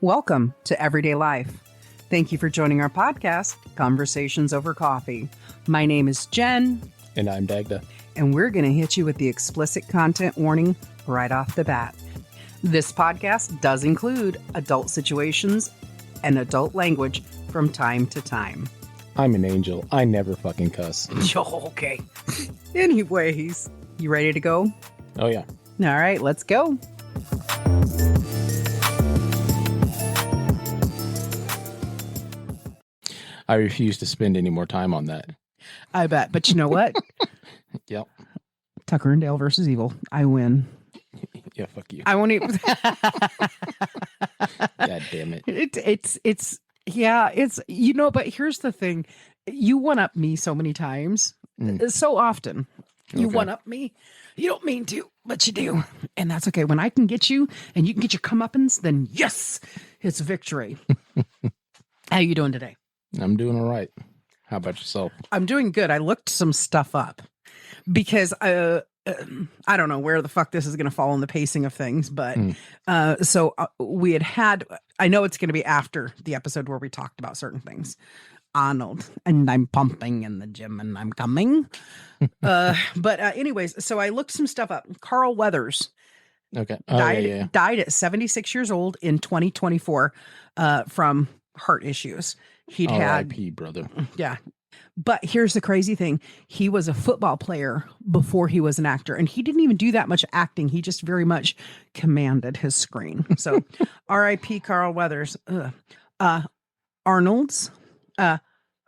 Welcome to Everyday Life. Thank you for joining our podcast, Conversations Over Coffee. My name is Jen. And I'm Dagda. And we're going to hit you with the explicit content warning right off the bat. This podcast does include adult situations and adult language from time to time. I'm an angel. I never fucking cuss. Okay. Anyways, you ready to go? Oh, yeah. All right, let's go. I refuse to spend any more time on that. I bet. But you know what? Yep. Tucker and Dale versus Evil. I win. Yeah, fuck you. I won't even. God damn it. It's but here's the thing. You one up me so many times, so often. You one up me. You don't mean to, but you do. And that's okay. When I can get you and you can get your comeuppance, then yes, it's victory. How you doing today? I'm doing all right. How about yourself? I'm doing good. I looked some stuff up because I don't know where the fuck this is going to fall in the pacing of things, but we had, I know it's going to be after the episode where we talked about certain things. And I'm pumping in the gym and I'm coming. Anyways, so I looked some stuff up. Carl Weathers died at 76 years old in 2024 from heart issues. He'd had R.I.P. brother. Yeah. But here's the crazy thing. He was a football player before he was an actor, and he didn't even do that much acting. He just very much commanded his screen. So R.I.P. Carl Weathers. Arnold's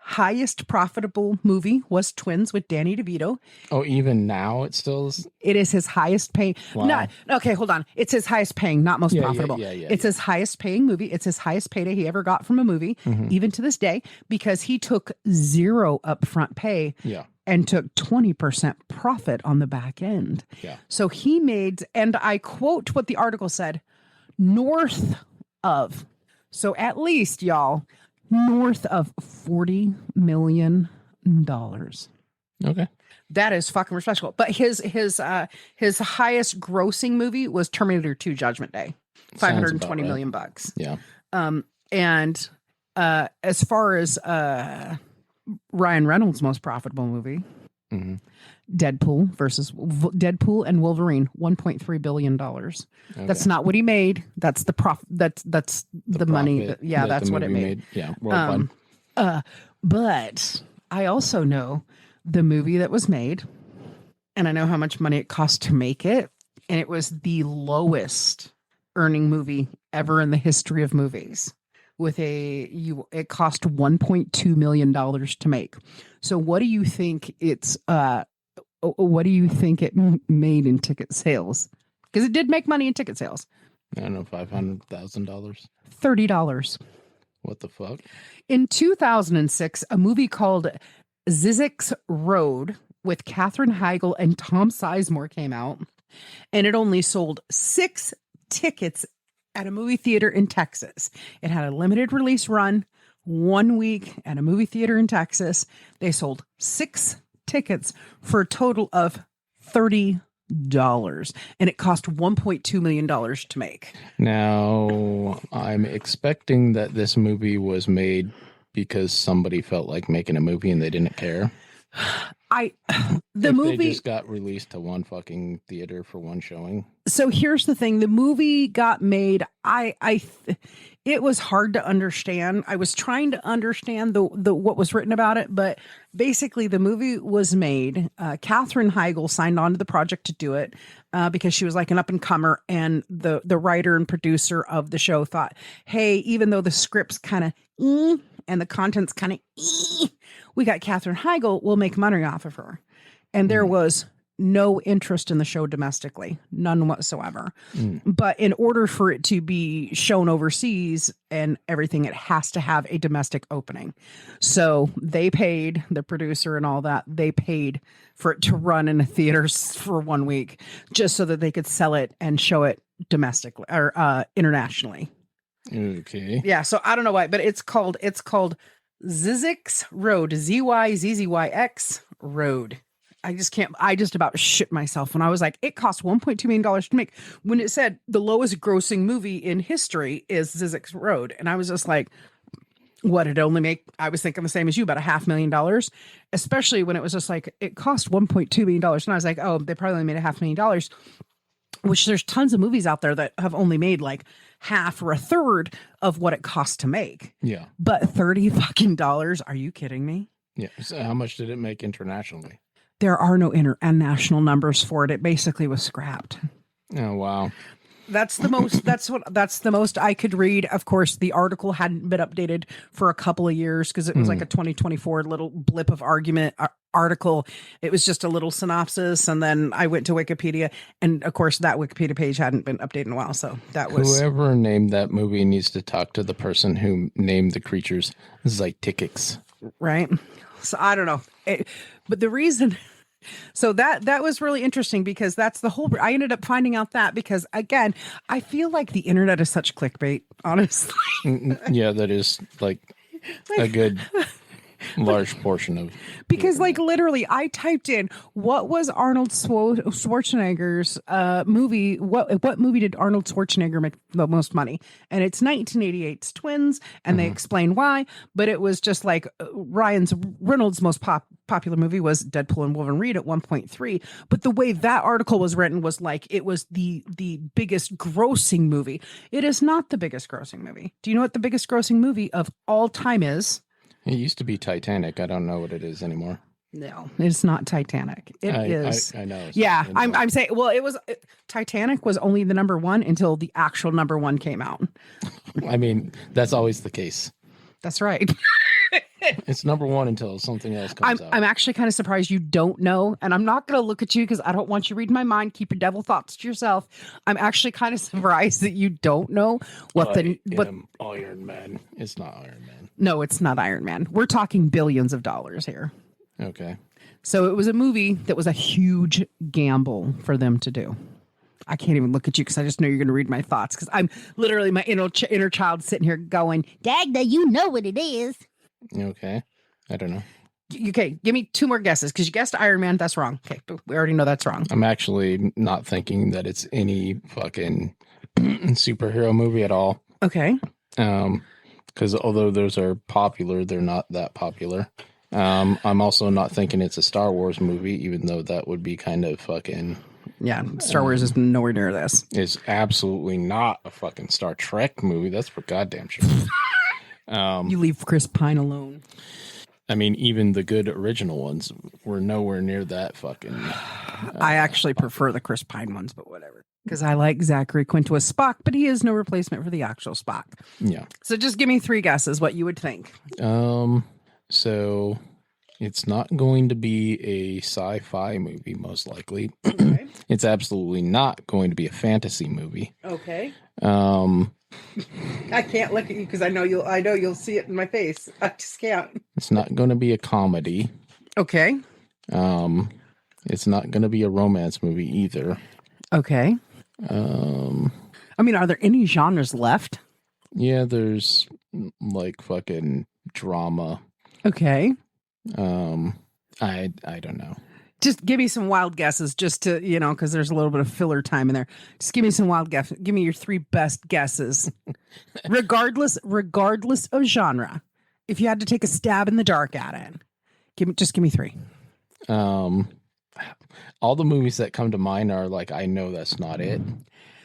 highest profitable movie was Twins with Danny DeVito. Oh, even now it still is? It is his highest paying. Wow. Okay, hold on. It's his highest paying, not most profitable. Yeah. It's his highest paying movie. It's his highest payday he ever got from a movie, even to this day, because he took zero upfront pay and took 20% profit on the back end. Yeah. So he made, and I quote what the article said, north of, so at least, y'all, north of $40 million. Okay. That is fucking respectable. But his highest grossing movie was Terminator 2 Judgment Day. $520 million bucks. Yeah. And as far as Ryan Reynolds' most profitable movie, Deadpool and Wolverine, $1.3 billion. Okay. That's not what he made. That's the profit. That's the money. That's what it made. Yeah. Worldwide. But I also know the movie that was made, and I know how much money it cost to make it. And it was the lowest earning movie ever in the history of movies. It cost $1.2 million to make. So what do you think what do you think it made in ticket sales? Because it did make money in ticket sales. I don't know, $500,000. $30. What the fuck? In 2006, a movie called Zizek's Road with Katherine Heigl and Tom Sizemore came out, and it only sold 6 tickets at a movie theater in Texas. It had a limited release run, 1 week at a movie theater in Texas. They sold 6 tickets for a total of $30, and it cost $1.2 million to make. Now, I'm expecting that this movie was made because somebody felt like making a movie and they didn't care. They just got released to one fucking theater for one showing. So here's the thing. The movie got made. It was hard to understand. I was trying to understand the what was written about it, but basically the movie was made. Katherine Heigl signed on to the project to do it because she was like an up and comer, and the writer and producer of the show thought, hey, even though the script's kind of and the content's kind of we got Katherine Heigl, we'll make money off of her. And there was no interest in the show domestically, none whatsoever. But in order for it to be shown overseas and everything, it has to have a domestic opening. So they paid, the producer and all that, they paid for it to run in the theaters for 1 week just so that they could sell it and show it domestically or internationally. Okay. Yeah, so I don't know why, but it's called Zizek's Road, Zizzyx Road. I just can't. I just about shit myself when I was like, it cost $1.2 million to make, when it said the lowest grossing movie in history is Zizek's Road. And I was just like, what did it only make? I was thinking the same as you, about $500,000, especially when it was just like, it cost $1.2 million. And I was like, oh, they probably only made $500,000, which there's tons of movies out there that have only made like half or a third of what it cost to make. Yeah. But $30 fucking dollars. Are you kidding me? Yeah. So how much did it make internationally? There are no international numbers for it. It basically was scrapped. Oh, wow. That's the most, that's the most I could read. Of course, the article hadn't been updated for a couple of years because it was like a 2024 little blip of article. It was just a little synopsis. And then I went to Wikipedia, and of course that Wikipedia page hadn't been updated in a while. So that was, whoever named that movie needs to talk to the person who named the creatures Zytikics. Right. So I don't know. But the reason, so that was really interesting because that's the whole, I ended up finding out that because again, I feel like the internet is such clickbait, honestly. Yeah, that is like a good large portion of, because like literally I typed in what was Arnold Schwarzenegger's movie, what movie did Arnold Schwarzenegger make the most money, and it's 1988's Twins, and they explain why, but it was just like Reynolds' most popular movie was Deadpool and Wolverine at 1.3, but the way that article was written was like it was the biggest grossing movie. It is not the biggest grossing movie. Do you know what the biggest grossing movie of all time is? it used to be Titanic. I don't know what it is anymore. No, it's not Titanic. It is. I know. Yeah, I'm saying. Well, Titanic was only the number one until the actual number one came out. I mean, that's always the case. That's right. It's number one until something else comes out. I'm actually kind of surprised you don't know, and I'm not going to look at you because I don't want you reading my mind. Keep your devil thoughts to yourself. I'm actually kind of surprised that you don't know what Iron Man. It's not Iron Man. No, it's not Iron Man. We're talking billions of dollars here. Okay. So it was a movie that was a huge gamble for them to do. I can't even look at you because I just know you're going to read my thoughts because I'm literally my inner child sitting here going, Dagda, you know what it is. Okay. I don't know. Okay, give me two more guesses because you guessed Iron Man. That's wrong. Okay, we already know that's wrong. I'm actually not thinking that it's any fucking superhero movie at all. Okay. Because although those are popular, they're not that popular. I'm also not thinking it's a Star Wars movie, even though that would be kind of fucking... Yeah, Star Wars is nowhere near this. It's absolutely not a fucking Star Trek movie. That's for goddamn sure. You leave Chris Pine alone. I mean, even the good original ones were nowhere near that fucking... I actually prefer the Chris Pine ones, but whatever. Because I like Zachary Quinto as Spock, but he is no replacement for the actual Spock. Yeah. So just give me three guesses what you would think. So it's not going to be a sci-fi movie, most likely. Okay. It's absolutely not going to be a fantasy movie. Okay. I can't look at you because I know you'll see it in my face. I just can't. It's not going to be a comedy. Okay. It's not going to be a romance movie either. Okay. I mean, are there any genres left? Yeah, there's like fucking drama. Okay. I don't know. Just give me some wild guesses just to, because there's a little bit of filler time in there. Just give me some wild guesses. Give me your three best guesses. regardless of genre. If you had to take a stab in the dark at it, give me three. All the movies that come to mind are like, I know that's not it.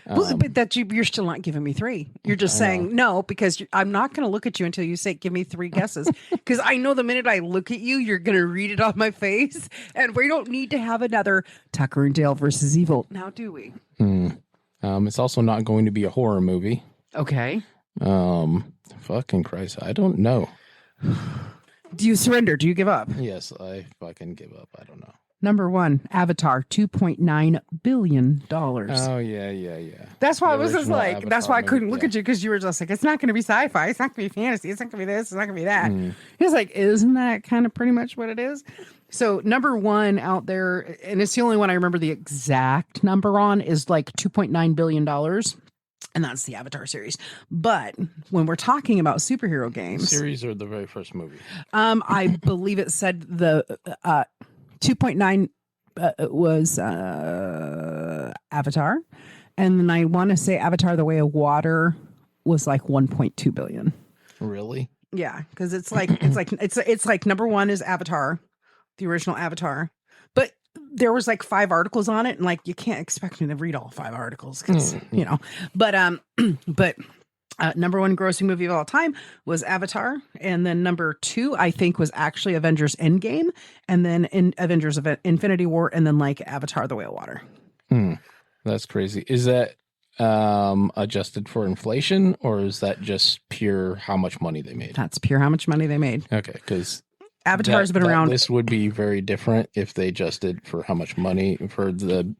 But that you're still not giving me three. You're just saying no because I'm not going to look at you until you say give me three guesses because I know the minute I look at you, you're going to read it on my face, and we don't need to have another Tucker and Dale versus Evil now, do we? It's also not going to be a horror movie. Okay. Fucking Christ, I don't know. Do you surrender? Do you give up? Yes, I fucking give up. I don't know. Number one, Avatar, $2.9 billion. Oh, yeah. That's why I was just like, Avatar that's why I couldn't look movie, at you because you were just like, it's not going to be sci-fi. It's not going to be fantasy. It's not going to be this. It's not going to be that. He's like, isn't that kind of pretty much what it is? So number one out there, and it's the only one I remember the exact number on, is like $2.9 billion. And that's the Avatar series. But when we're talking about superhero games. Series or the very first movie? I believe it said the 2.9 Avatar, and then I want to say Avatar: The Way of Water was like 1.2 billion. Really? Yeah, because it's like number one is Avatar, the original Avatar, but there was like 5 articles on it, and like you can't expect me to read all 5 articles because you know. But but number one grossing movie of all time was Avatar, and then number 2 I think was actually Avengers Endgame, and then in Avengers of Infinity War, and then like Avatar: The Way of Water. That's crazy. Is that adjusted for inflation, or is that just pure how much money they made? That's pure how much money they made. Okay, because Avatar's been around. This would be very different if they adjusted for how much money for the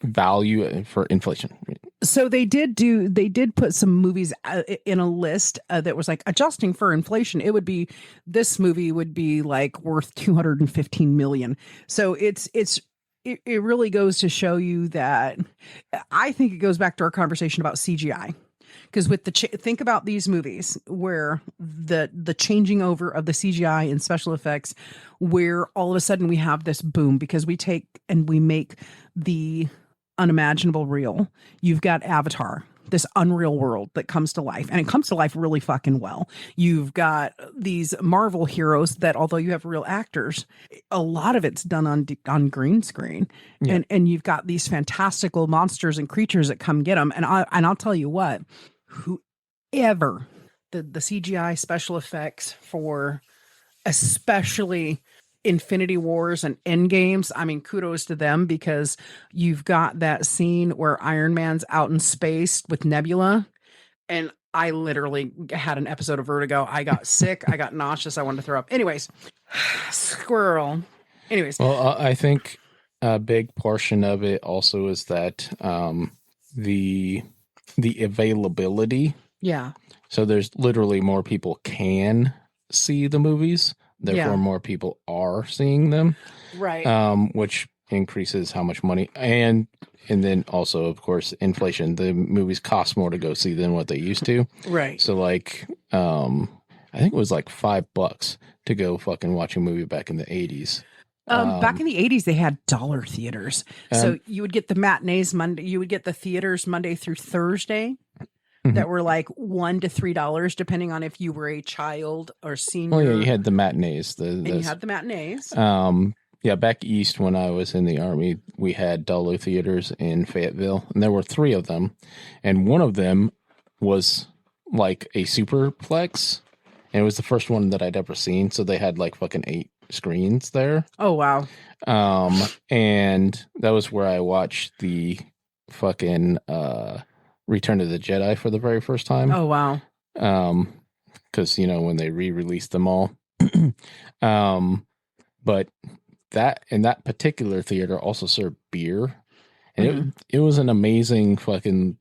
value for inflation. So they did put some movies in a list that was like adjusting for inflation. This movie would be like worth 215 million. So it really goes to show you that I think it goes back to our conversation about CGI. Because with think about these movies where the changing over of the CGI and special effects, where all of a sudden we have this boom because we take and we make the unimaginable real. You've got Avatar, this unreal world that comes to life, and it comes to life really fucking well. You've got these Marvel heroes that, although you have real actors, a lot of it's done on green screen, and you've got these fantastical monsters and creatures that come get them. And I'll tell you what, whoever the CGI special effects for, especially Infinity Wars and Endgames, I mean, kudos to them, because you've got that scene where Iron Man's out in space with Nebula, and I literally had an episode of vertigo. I got sick. I got nauseous. I wanted to throw up. Anyways, squirrel. Anyways. Well, I think a big portion of it also is that the availability. Yeah. So there's literally more people can see the movies. Therefore, more people are seeing them, right? Which increases how much money, and then also, of course, inflation. The movies cost more to go see than what they used to, right? So, like, I think it was like $5 to go fucking watch a movie back in the 80s. Back in the 80s, they had dollar theaters, so you would get the matinees Monday. You would get the theaters Monday through Thursday. That were like $1 to $3, depending on if you were a child or senior. Oh yeah, you had the matinees. You had the matinees. Yeah, back east when I was in the Army, we had dollar theaters in Fayetteville, and there were 3 of them, and one of them was like a superplex, and it was the first one that I'd ever seen. So they had like fucking 8 screens there. Oh wow. And that was where I watched the fucking Return of the Jedi for the very first time. Oh wow. Because when they re-released them all. But that in that particular theater also served beer, and it was an amazing fucking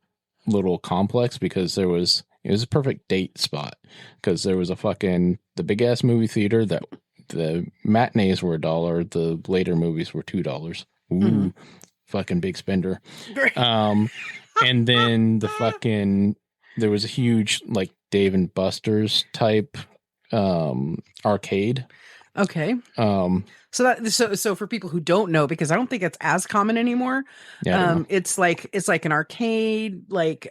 little complex, because it was a perfect date spot, because there was the big ass movie theater that the matinees were $1, the later movies were $2. Ooh, fucking big spender. And then there was a huge like Dave and Buster's type arcade. Okay. So for people who don't know, because I don't think it's as common anymore. Yeah. It's like an arcade, like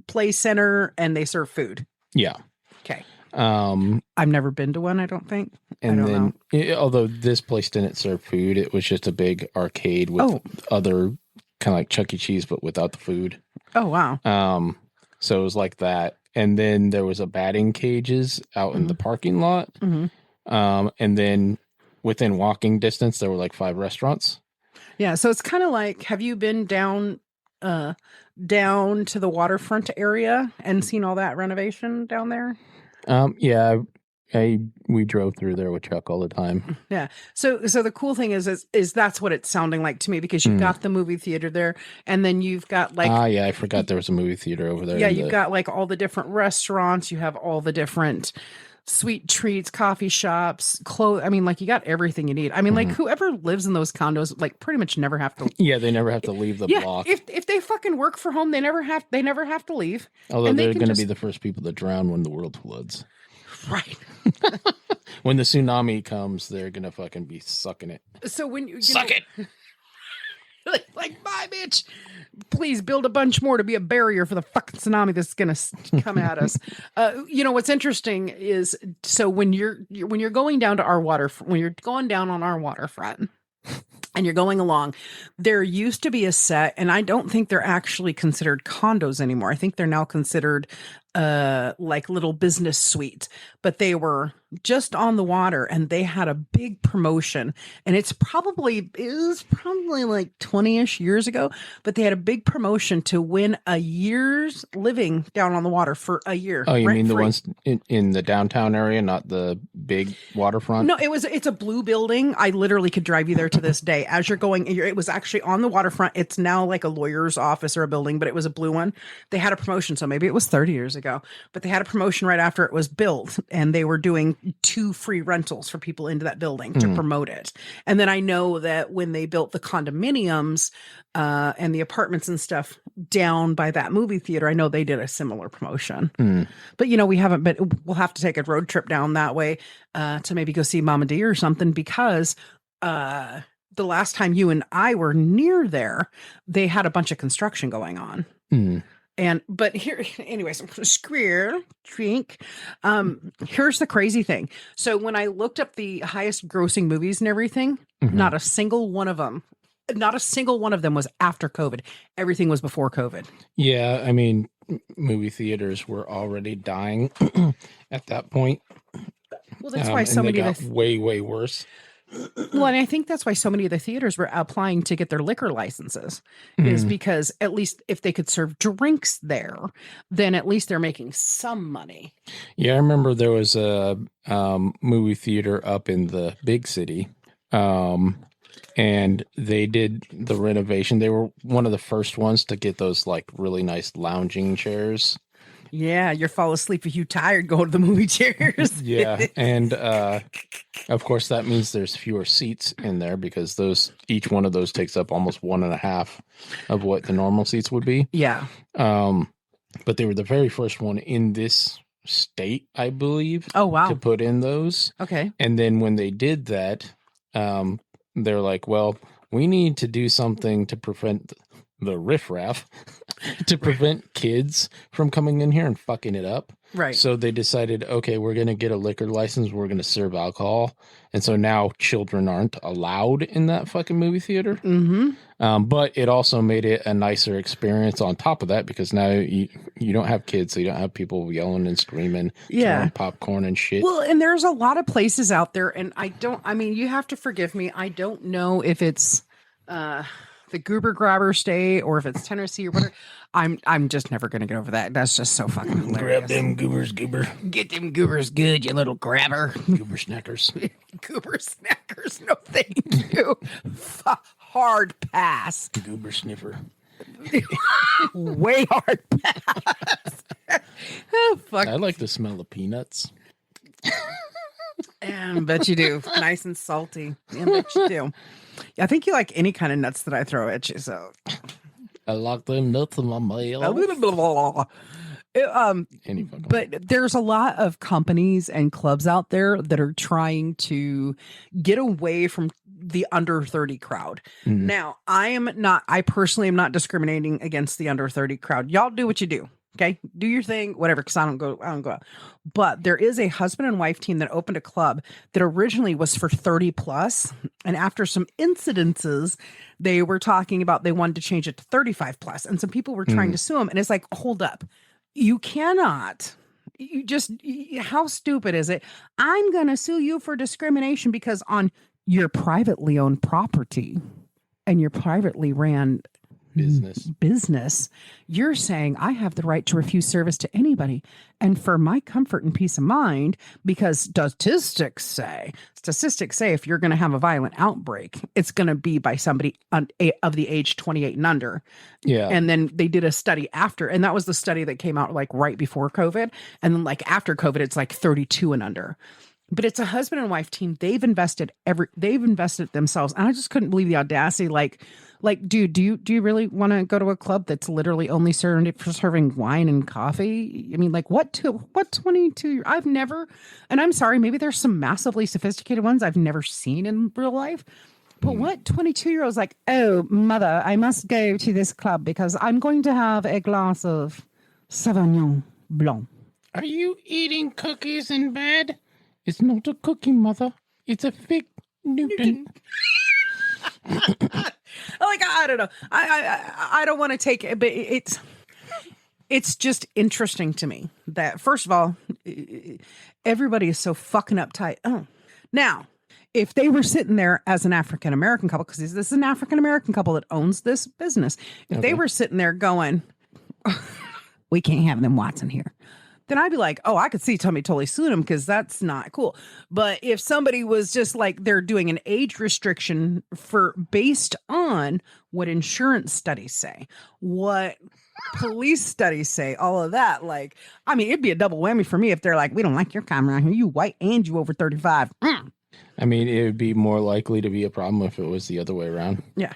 play center, and they serve food. Yeah. Okay. I've never been to one, I don't think. And then, although this place didn't serve food, it was just a big arcade with other kind of like Chuck E. Cheese, but without the food. Oh, wow. So it was like that. And then there was a batting cages out in the parking lot. And then within walking distance, there were like 5 restaurants. Yeah. So it's kind of like, have you been down to the waterfront area and seen all that renovation down there? Yeah, we drove through there with Chuck all the time. Yeah. So the cool thing is that's what it's sounding like to me, because you've got the movie theater there, and then you've got like yeah, I forgot there was a movie theater over there. Yeah, you've got like all the different restaurants. You have all the different sweet treats, coffee shops, clothes. I mean, like you got everything you need. I mean, like whoever lives in those condos, like pretty much never have to. Yeah, they never have to leave the block. If they fucking work for home, they never have to leave. Although they're going to be the first people to drown when the world floods. Right. When the tsunami comes, they're going to fucking be sucking it. So when you suck it. Like, bye, bitch. Please build a bunch more to be a barrier for the fucking tsunami that's gonna come at us. What's interesting is, so when you're going down to our when you're going down on our waterfront and you're going along, there used to be a set, and I don't think they're actually considered condos anymore. I think they're now considered like little business suites, but they were just on the water, and they had a big promotion, and it was probably like 20-ish years ago, but they had a big promotion to win a year's living down on the water for a year. Oh, you mean the ones in the downtown area, not the big waterfront? No, it's a blue building. I literally could drive you there to this day. As you're going, it was actually on the waterfront. It's now like a lawyer's office or a building, but it was a blue one. They had a promotion, so maybe it was 30 years ago, but they had a promotion right after it was built, and they were doing 2 free rentals for people into that building to promote it. And then I know that when they built the condominiums and the apartments and stuff down by that movie theater, I know they did a similar promotion. But we haven't been. We'll have to take a road trip down that way to maybe go see Mama D or something, because the last time you and I were near there, they had a bunch of construction going on. But here, anyways, I'm going to square drink. Here's the crazy thing. So when I looked up the highest grossing movies and everything, not a single one of them was after COVID. Everything was before COVID. Yeah, I mean, movie theaters were already dying at that point. Well, that's why so many got way worse. Well, and I think that's why so many of the theaters were applying to get their liquor licenses, is because at least if they could serve drinks there, then at least they're making some money. Yeah, I remember there was a movie theater up in the big city, and they did the renovation. They were one of the first ones to get those like really nice lounging chairs. Yeah, you fall asleep if you tired, go to the movie chairs. Yeah, and of course that means there's fewer seats in there, because each one of those takes up almost 1.5 of what the normal seats would be. Yeah. But they were the very first one in this state, I believe. Oh, wow. To put in those. Okay. And then when they did that, they're like, well, we need to do something to prevent the riffraff, to prevent kids from coming in here and fucking it up. Right. So they decided, okay, we're going to get a liquor license. We're going to serve alcohol. And so now children aren't allowed in that fucking movie theater. But it also made it a nicer experience on top of that, because now you don't have kids. So you don't have people yelling and screaming, throwing popcorn and shit. Well, and there's a lot of places out there, and you have to forgive me. I don't know if it's the Goober Grabber State or if it's Tennessee or whatever. I'm just never gonna get over that. That's just so fucking hilarious. Grab them goobers, goober. Get them goobers good, you little grabber. Goober snackers. Goober snackers. No, thank you. Hard pass. Goober sniffer. Way hard pass. Oh, fuck. I like the smell of peanuts. I bet you do. Nice and salty. I bet you do. I think you like any kind of nuts that I throw at you. So I like them nuts in my mail. But there's a lot of companies and clubs out there that are trying to get away from the under 30 crowd. Now, I personally am not discriminating against the under 30 crowd. Y'all do what you do. Okay, do your thing, whatever, because I don't go out. But there is a husband and wife team that opened a club that originally was for 30 plus. And after some incidences, they were talking about they wanted to change it to 35 plus. And some people were trying to sue them. And it's like, hold up. You cannot. How stupid is it? I'm going to sue you for discrimination because on your privately owned property and your privately ran business, you're saying I have the right to refuse service to anybody, and for my comfort and peace of mind, because statistics say if you're going to have a violent outbreak, it's going to be by somebody of the age 28 and under. Yeah. And then they did a study after, and that was the study that came out like right before COVID, and then like after COVID it's like 32 and under. But it's a husband and wife team. They've invested themselves. And I just couldn't believe the audacity. Like, dude, do you really want to go to a club that's literally only serving wine and coffee? I mean, like what 22? I've never, and I'm sorry, maybe there's some massively sophisticated ones I've never seen in real life. But what 22-year-old's like, oh, mother, I must go to this club because I'm going to have a glass of Sauvignon Blanc. Are you eating cookies in bed? It's not a cookie, mother. It's a fig Newton. Like, I don't know. I don't want to take it, but it's just interesting to me that, first of all, everybody is so fucking uptight. Oh, now, if they were sitting there as an African-American couple, because this is an African-American couple that owns this business, if they were sitting there going, we can't have them Watson here, then I'd be like, oh, I could see Tommy totally suing him because that's not cool. But if somebody was just like, they're doing an age restriction based on what insurance studies say, what police studies say, all of that, like, I mean, it'd be a double whammy for me if they're like, we don't like your camera around here, you white and you over 35. I mean, it would be more likely to be a problem if it was the other way around. Yeah.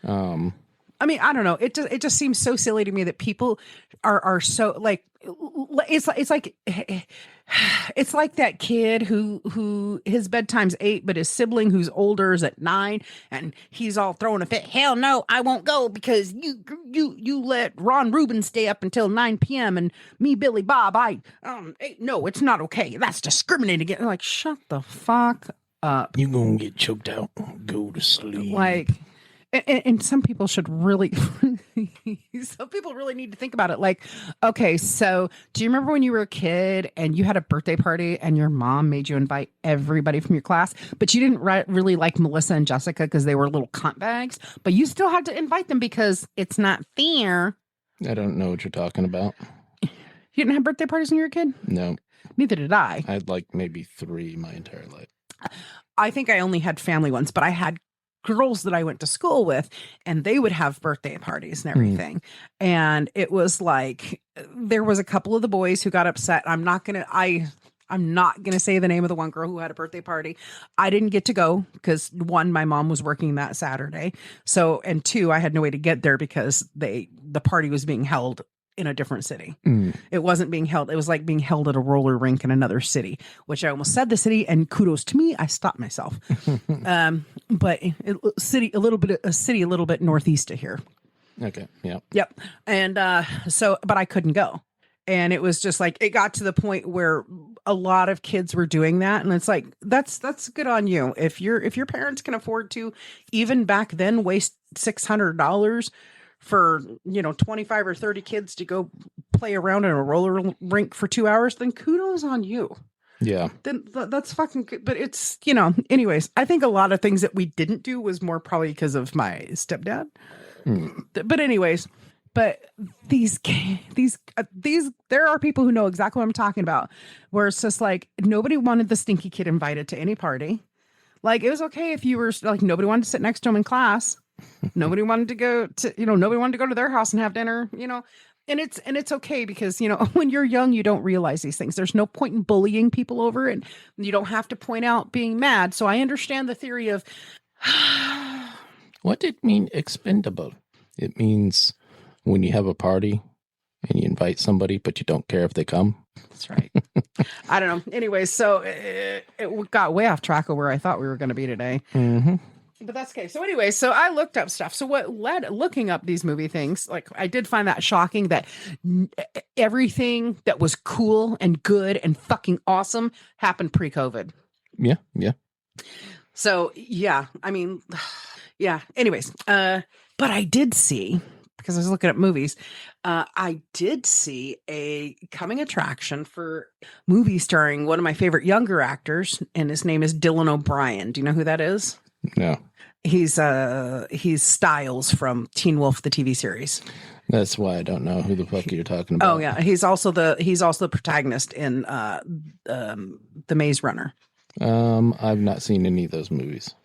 I mean, I don't know. It just seems so silly to me that people are so like, it's like that kid who his bedtime's 8, but his sibling who's older is at 9, and he's all throwing a fit. Hell no, I won't go because you let Ron Rubin stay up until 9 p.m. and me, Billy Bob, no, it's not okay. That's discriminating against. Like, shut the fuck up. You gonna get choked out. Go to sleep. Like. And some people should really, some people really need to think about it. Like, okay, so do you remember when you were a kid and you had a birthday party and your mom made you invite everybody from your class, but you didn't really like Melissa and Jessica because they were little cunt bags, but you still had to invite them because it's not fair. I don't know what you're talking about. You didn't have birthday parties when you were a kid? No. Neither did I. I had like maybe 3 my entire life. I think I only had family ones, but I had girls that I went to school with, and they would have birthday parties and everything. And it was like, there was a couple of the boys who got upset. I'm not going to say the name of the one girl who had a birthday party. I didn't get to go because 1, my mom was working that Saturday. So, and 2, I had no way to get there because the party was being held in a different city. It wasn't being held. It was like being held at a roller rink in another city, which I almost said the city, and kudos to me, I stopped myself. But a city a little bit northeast of here. Okay. Yeah. Yep. And but I couldn't go. And it was just like, it got to the point where a lot of kids were doing that. And it's like, that's good on you. If your parents can afford to, even back then, waste $600 for, 25 or 30 kids to go play around in a roller rink for 2 hours, then kudos on you. Yeah. Then that's fucking good. But it's, anyways, I think a lot of things that we didn't do was more probably because of my stepdad. But anyways, these, there are people who know exactly what I'm talking about, where it's just like, nobody wanted the stinky kid invited to any party. Like, it was okay if you were like, nobody wanted to sit next to him in class. Nobody wanted to go to, nobody wanted to go to their house and have dinner, and it's okay because, when you're young, you don't realize these things. There's no point in bullying people over it. You don't have to point out being mad. So I understand the theory of what did it mean expendable? It means when you have a party and you invite somebody, but you don't care if they come. That's right. I don't know. Anyway, so it got way off track of where I thought we were going to be today. But that's okay. So anyway, so I looked up stuff. So what led looking up these movie things, like, I did find that shocking that everything that was cool and good and fucking awesome happened pre-COVID. Yeah. Yeah. So yeah, I mean, yeah. Anyways, but I did see, because I was looking at movies, I did see a coming attraction for movie starring one of my favorite younger actors, and his name is Dylan O'Brien. Do you know who that is? No. He's Styles from Teen Wolf, the TV series. That's why I don't know who the fuck you're talking about. Oh yeah, he's also the protagonist in the Maze Runner. I've not seen any of those movies.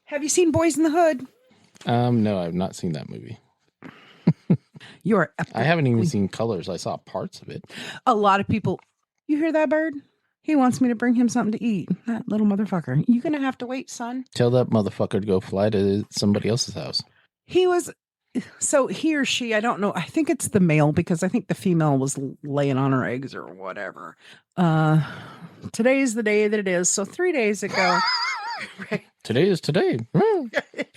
Have you seen Boys in the Hood? No, I've not seen that movie. I haven't even seen Colors. I saw parts of it. A lot of people. You hear that bird? He wants me to bring him something to eat. That little motherfucker. You're going to have to wait, son. Tell that motherfucker to go fly to somebody else's house. He or she, I don't know. I think it's the male, because I think the female was laying on her eggs or whatever. Today's the day that it is. So 3 days ago. Right. Today is today. Oh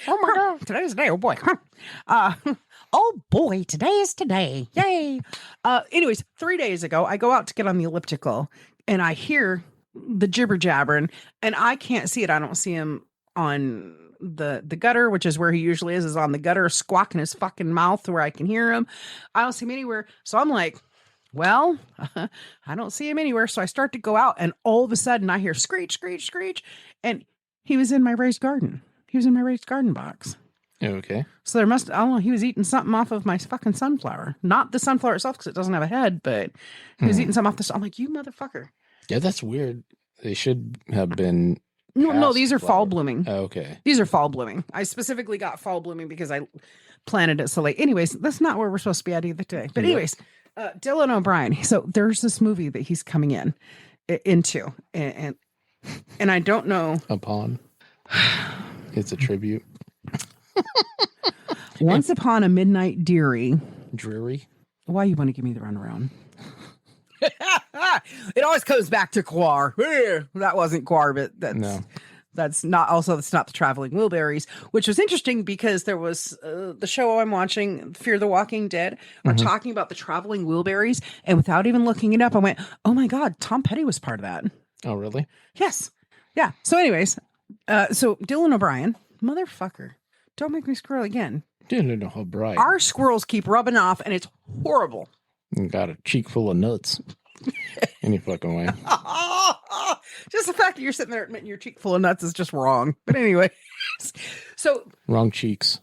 my God. Today is today. Oh boy. Oh boy, today is today. Yay. Anyways, 3 days ago, I go out to get on the elliptical and I hear the jibber jabbering and I can't see it. I don't see him on the gutter, which is where he usually is on the gutter, squawking his fucking mouth where I can hear him. I don't see him anywhere. So I'm like, well, I don't see him anywhere. So I start to go out and all of a sudden I hear screech, screech, screech. And he was in my raised garden. He was in my raised garden box. Okay. So I don't know, he was eating something off of my fucking sunflower. Not the sunflower itself because it doesn't have a head, but he was eating something off the I'm like, you motherfucker. Yeah, that's weird. They should have been. No, these are fall blooming. Oh, okay. These are fall blooming. I specifically got fall blooming because I planted it so late. Anyways, that's not where we're supposed to be at either today. But anyways, Dylan O'Brien. So there's this movie that he's coming into, and I don't know. Upon. It's a tribute. Once Upon a Midnight Dreary. Why you want to give me the runaround? It always comes back to Quar. That wasn't Quar, but that's not the Traveling Wilburys, which was interesting because there was the show I'm watching, Fear the Walking Dead, are talking about the Traveling Wilburys, and without even looking it up, I went, oh my God, Tom Petty was part of that. Oh, really? Yes. Yeah. So anyways, so Dylan O'Brien, motherfucker, don't make me squirrel again. Dylan O'Brien. Our squirrels keep rubbing off, and it's horrible. You got a cheek full of nuts. Any fucking way. Just the fact that you're sitting there admitting your cheek full of nuts is just wrong. But anyway, so wrong cheeks.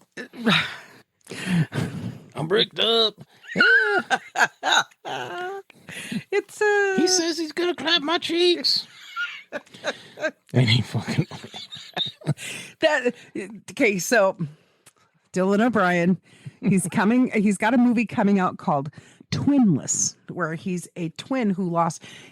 I'm bricked up. It's he says he's gonna clap my cheeks. Any fucking that okay, so Dylan O'Brien, he's got a movie coming out called Twinless, where he's a twin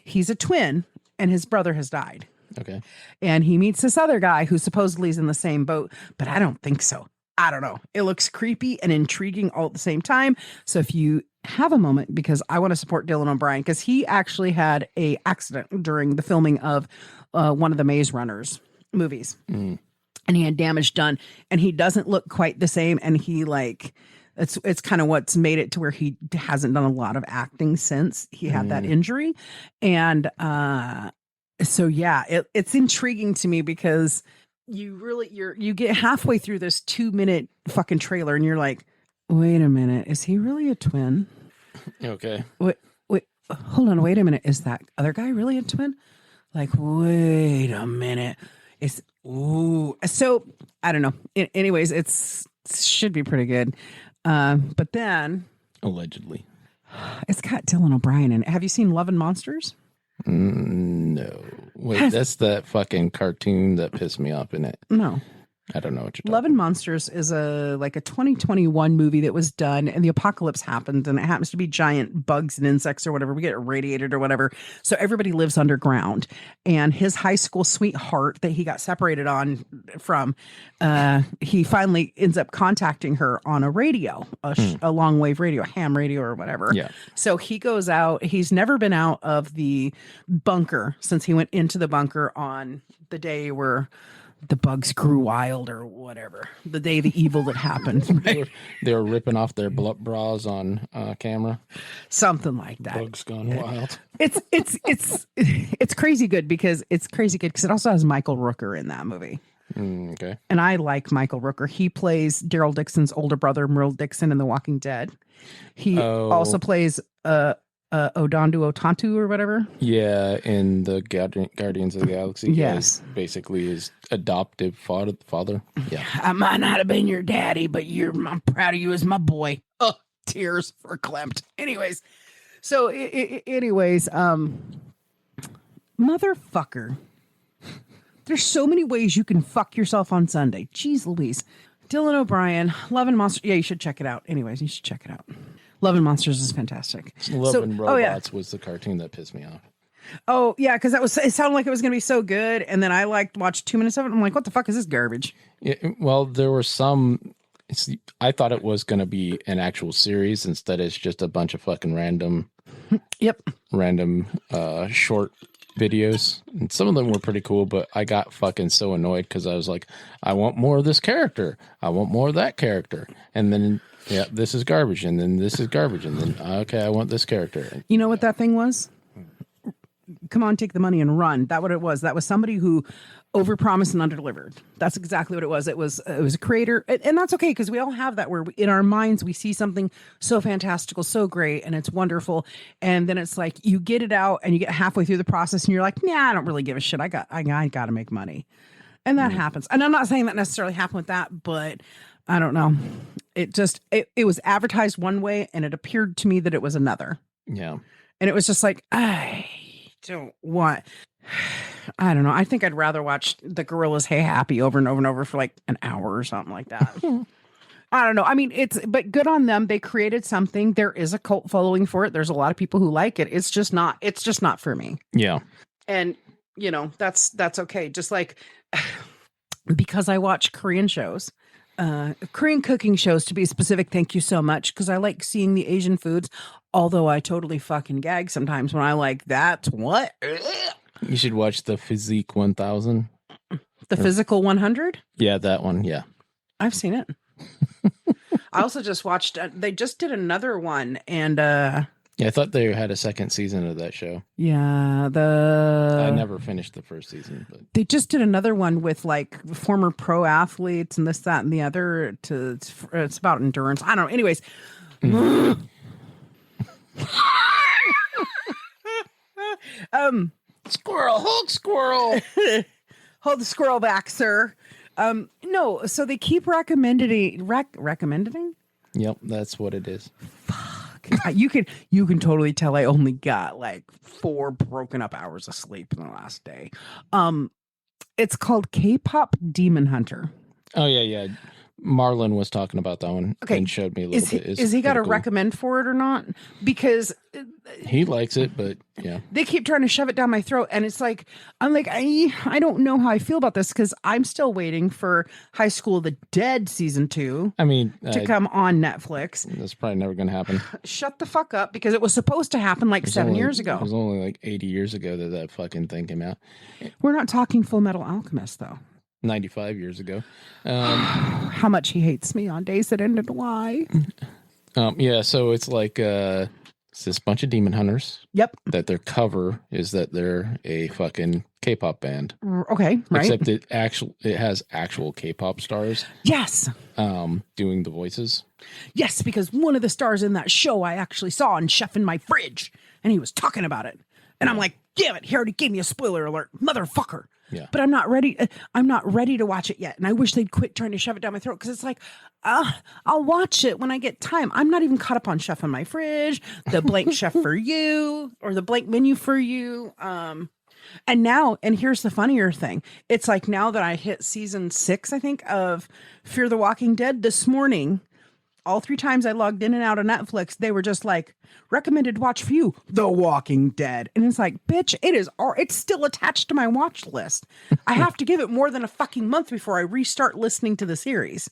he's a twin and his brother has died. Okay. And he meets this other guy who supposedly is in the same boat, but I don't think so. I don't know. It looks creepy and intriguing all at the same time. So if you have a moment, because I want to support Dylan O'Brien, because he actually had a accident during the filming of one of the Maze Runners movies. And he had damage done and he doesn't look quite the same. And he it's kind of what's made it to where he hasn't done a lot of acting since he had that injury. And so, yeah, it's intriguing to me because you get halfway through this 2-minute fucking trailer and you're like, wait a minute, is he really a twin? Okay. Wait, hold on. Wait a minute. Is that other guy really a twin? Like, wait a minute. So I don't know. Anyways, should be pretty good. But then allegedly it's got Dylan O'Brien in it. Have you seen Love and Monsters? No. Wait, that's that fucking cartoon that pissed me off in it. No. I don't know what you're talking Love and Monsters is a 2021 movie that was done and the apocalypse happened and it happens to be giant bugs and insects or whatever. We get irradiated or whatever. So everybody lives underground and his high school sweetheart that he got separated from, he finally ends up contacting her on a radio, a long wave radio, a ham radio or whatever. Yeah. So he goes out. He's never been out of the bunker since he went into the bunker on the day where the bugs grew wild or whatever. The day the evil that happened. Right? They were ripping off their bras on camera. Something like that. Bugs gone wild. It's crazy good because it also has Michael Rooker in that movie. Okay. And I like Michael Rooker. He plays Daryl Dixon's older brother, Merle Dixon, in The Walking Dead. He also plays Odondu Otantu or whatever. Yeah, in the Guardians of the Galaxy. Yes. Basically his adoptive father. Yeah. I might not have been your daddy, but I'm proud of you as my boy. Oh, tears for Klimt. Anyways. So, motherfucker. There's so many ways you can fuck yourself on Sunday. Jeez Louise. Dylan O'Brien, Love and Monsters. Yeah, you should check it out. Anyways, you should check it out. Love and Monsters is fantastic. Love and Robots was the cartoon that pissed me off. Oh, yeah, because it sounded like it was going to be so good. And then I watched 2 minutes of it. I'm like, what the fuck is this garbage? Yeah, well, there were some. I thought it was going to be an actual series. Instead, it's just a bunch of fucking random Yep. Random short videos, and some of them were pretty cool, but I got fucking so annoyed because I was like, I want more of this character. I want more of that character. And then, yeah, this is garbage. And then this is garbage. And then, okay, I want this character. You know what that thing was? Come on, take the money and run. That what it was. That was somebody who overpromised and underdelivered. That's exactly what it was. It was a creator, and that's okay because we all have that where in our minds we see something so fantastical, so great, and it's wonderful, and then it's like you get it out and you get halfway through the process and you're like, nah, I don't really give a shit. I got to make money, and that happens. And I'm not saying that necessarily happened with that, but I don't know. It just it was advertised one way, and it appeared to me that it was another. Yeah, and it was just like I don't want. I don't know. I think I'd rather watch the Gorillas Hey Happy over and over and over for like an hour or something like that. I don't know. I mean, but good on them. They created something. There is a cult following for it. There's a lot of people who like it. It's just not for me. Yeah. And that's okay. Just like because I watch Korean shows, Korean cooking shows to be specific. Thank you so much. Cause I like seeing the Asian foods, although I totally fucking gag sometimes when I like that's what. You should watch the Physique 1000. The Physical 100? Yeah, that one. Yeah. I've seen it. I also just watched, they just did another one. And, yeah, I thought they had a second season of that show. Yeah. I never finished the first season, but they just did another one with like former pro athletes and this, that, and the other. It's about endurance. I don't know. Anyways. Squirrel, hold squirrel. Hold the squirrel back, sir. No, so they keep recommending. Yep, that's what it is. Fuck. You can totally tell I only got like 4 broken up hours of sleep in the last day. It's called K-pop Demon Hunter. Oh yeah. Marlon was talking about that one and showed me a little bit. Is he got to recommend for it or not? Because he likes it, but yeah, they keep trying to shove it down my throat, and it's like I don't know how I feel about this because I'm still waiting for High School of the Dead season 2. I mean, to come on Netflix. That's probably never going to happen. Shut the fuck up, because it was supposed to happen like 7 years ago. It was only like 80 years ago that fucking thing came out. We're not talking Full Metal Alchemist though. 95 years ago. How much he hates me on days that end in Y. Yeah, so it's like it's this bunch of demon hunters. Yep. That their cover is that they're a fucking K-pop band. Okay, right. Except it has actual K-pop stars. Yes. Doing the voices. Yes, because one of the stars in that show I actually saw on Chef in My Fridge, and he was talking about it. And I'm like, damn it, he already gave me a spoiler alert, motherfucker. Yeah. But I'm not ready. I'm not ready to watch it yet. And I wish they'd quit trying to shove it down my throat, because it's like, I'll watch it when I get time. I'm not even caught up on Chef in My Fridge, the blank chef for you, or the blank menu for you. And here's the funnier thing. It's like now that I hit season 6, I think, of Fear the Walking Dead this morning, all 3 times I logged in and out of Netflix, they were just like, recommended watch for you, The Walking Dead. And it's like, bitch, it's still attached to my watch list. I have to give it more than a fucking month before I restart listening to the series.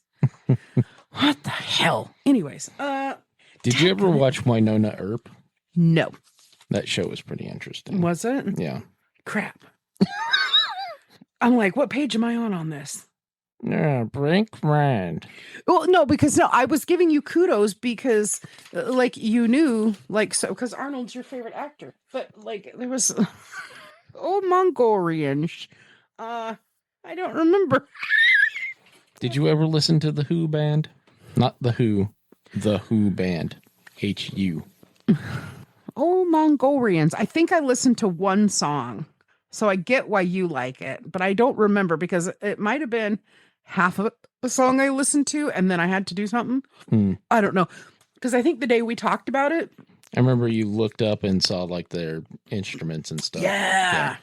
What the hell? Anyways, did you ever watch Winona Earp? No. That show was pretty interesting. Was it? Yeah. Crap. I'm like, what page am I on this? Yeah, Brink friend. Well, no, because I was giving you kudos because, like, you knew, like, so, because Arnold's your favorite actor, but like, there was, Mongolian. I don't remember. Did you ever listen to the Who band? Not the Who band. HU. Oh, Mongolians. I think I listened to one song, so I get why you like it, but I don't remember because it might have been half of a song I listened to, and then I had to do something. I don't know. Because I think the day we talked about it, I remember you looked up and saw like their instruments and stuff. Yeah.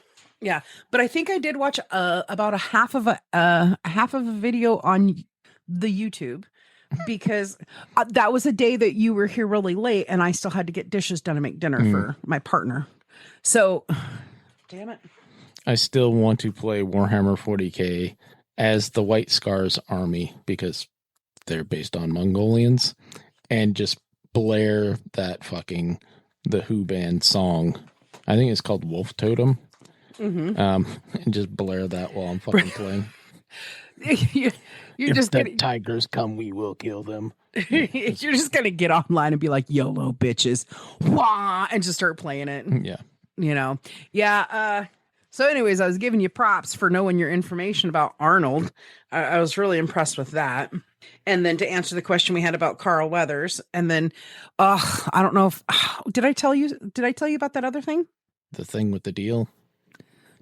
But I think I did watch about a half of a video on the YouTube, because that was a day that you were here really late, and I still had to get dishes done and make dinner for my partner. So, damn it. I still want to play Warhammer 40K as the White Scars army, because they're based on Mongolians, and just blare that fucking the Who band song. I think it's called Wolf Totem. and just blare that while I'm fucking playing. You're If just the gonna, tigers come, we will kill them. you're just gonna get online and be like, YOLO bitches, wah, and just start playing it. Yeah. Yeah. So anyways, I was giving you props for knowing your information about Arnold. I was really impressed with that. And then to answer the question we had about Carl Weathers, and then I don't know if did I tell you about that other thing? The thing with the deal.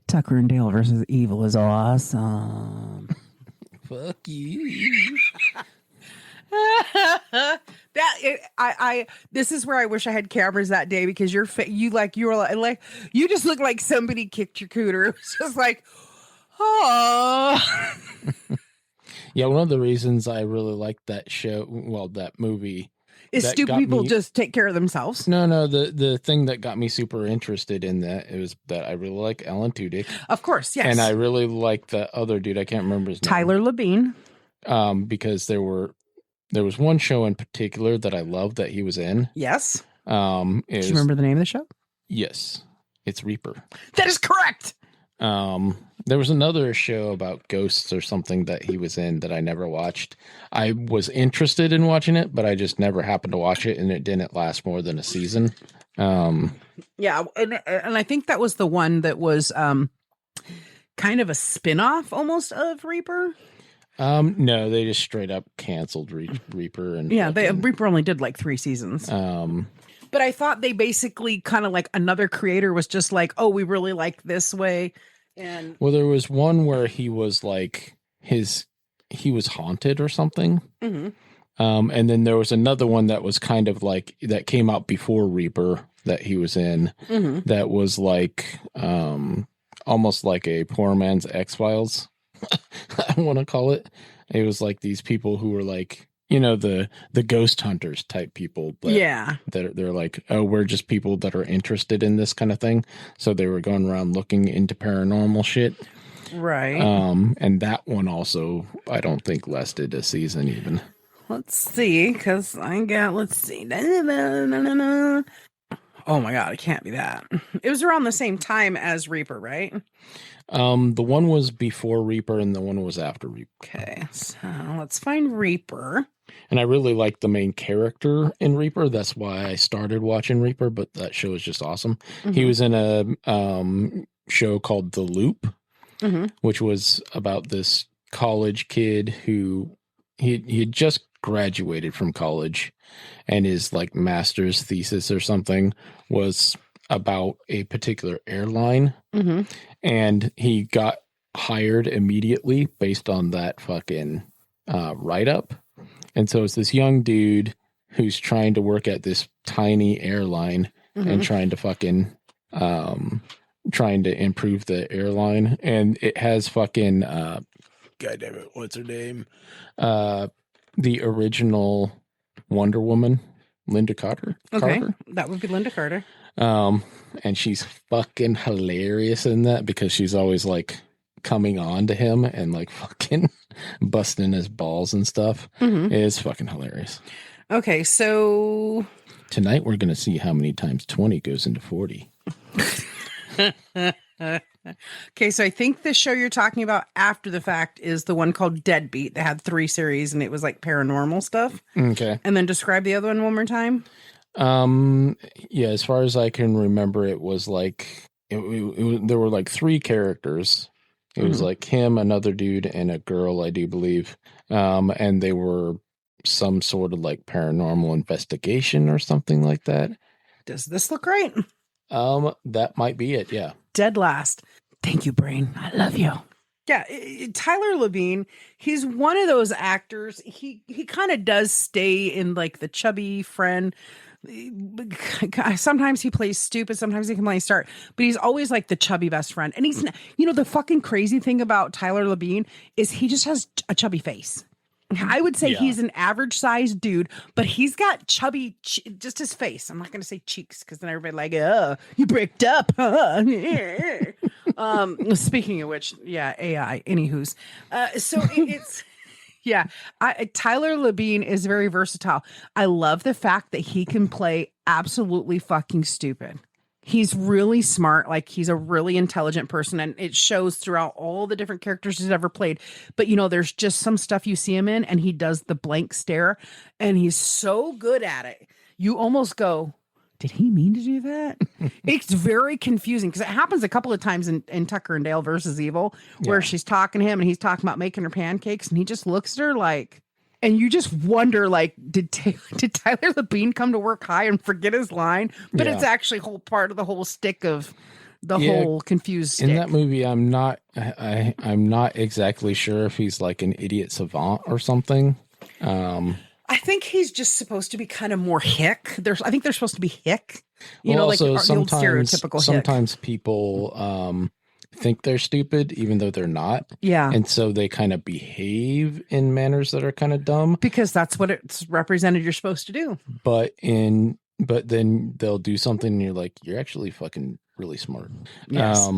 Tucker and Dale versus Evil is awesome. Fuck you. This is where I wish I had cameras that day, because you were like you just look like somebody kicked your cooter. It was just like, oh. Yeah, one of the reasons I really liked that show, well, that movie, is stupid people just take care of themselves. No, the thing that got me super interested in that, it was that I really like Alan Tudyk. Of course, yes. And I really like the other dude, I can't remember his name. Tyler Labine. Because there was one show in particular that I loved that he was in. Yes. Do you remember the name of the show? Yes. It's Reaper. That is correct. There was another show about ghosts or something that he was in that I never watched. I was interested in watching it, but I just never happened to watch it, and it didn't last more than a season. Yeah, and I think that was the one that was kind of a spin-off almost of Reaper. No, they just straight up canceled Reaper, and Reaper only did like 3 seasons. But I thought they basically kind of like another creator was just like, oh, we really like this way. And well, there was one where he was like he was haunted or something. Mm-hmm. And then there was another one that was kind of like that came out before Reaper that he was in. Mm-hmm. That was like almost like a poor man's X-Files. I want to call it. It was like these people who were like, you know, the ghost hunters type people. Yeah. They're like, oh, we're just people that are interested in this kind of thing. So they were going around looking into paranormal shit. Right. And that one also, I don't think lasted a season even. Let's see, because let's see. Oh my God, it can't be that. It was around the same time as Reaper, right? The one was before Reaper and the one was after Reaper. Okay, so let's find Reaper. And I really liked the main character in Reaper. That's why I started watching Reaper, but that show is just awesome. Mm-hmm. He was in a show called The Loop, mm-hmm. which was about this college kid who he had just graduated from college, and his like master's thesis or something was about a particular airline. Mm-hmm. And he got hired immediately based on that fucking write-up. And so it's this young dude who's trying to work at this tiny airline mm-hmm. and trying to fucking trying to improve the airline. And it has fucking God damn it, what's her name? The original Wonder Woman, Linda Carter. Okay, that would be Linda Carter. And she's fucking hilarious in that because she's always like coming on to him and like fucking busting his balls and stuff. Mm-hmm. It is fucking hilarious. Okay, so tonight we're gonna see how many times 20 goes into 40. Okay, so I think the show you're talking about after the fact is the one called Deadbeat that had 3 series and it was like paranormal stuff. Okay. And then describe the other one more time. Yeah, as far as I can remember, it was like it was, there were like 3 characters. It mm-hmm. was like him, another dude, and a girl, I do believe. And they were some sort of like paranormal investigation or something like that. Does this look right? That might be it. Yeah. Dead last. Thank you, brain. I love you. Yeah, Tyler Labine, he's one of those actors. He kind of does stay in like the chubby friend. Sometimes he plays stupid, sometimes he can play smart, but he's always like the chubby best friend. And he's, you know, the fucking crazy thing about Tyler Labine is he just has a chubby face. I would say he's an average sized dude, but he's got chubby, just his face. I'm not going to say cheeks because then everybody like, oh, you bricked up. Huh? Speaking of which, yeah, AI, anywho's. So it's, yeah, Tyler Labine is very versatile. I love the fact that he can play absolutely fucking stupid. He's really smart. Like, he's a really intelligent person, and it shows throughout all the different characters he's ever played. But, there's just some stuff you see him in, and he does the blank stare, and he's so good at it. You almost go, did he mean to do that? It's very confusing because it happens a couple of times in Tucker and Dale versus Evil, where she's talking to him and he's talking about making her pancakes, and he just looks at her like, and you just wonder, like, did Tyler Labine come to work high and forget his line? But it's actually whole part of the whole stick of the whole confused stick. In that movie, I'm not exactly sure if he's like an idiot savant or something. I think he's just supposed to be kind of more hick. I think they're supposed to be hick. Well, like the old stereotypical hick. Sometimes people think they're stupid even though they're not. Yeah. And so they kind of behave in manners that are kind of dumb. Because that's what it's represented you're supposed to do. But then they'll do something and you're like, you're actually fucking really smart. Yes.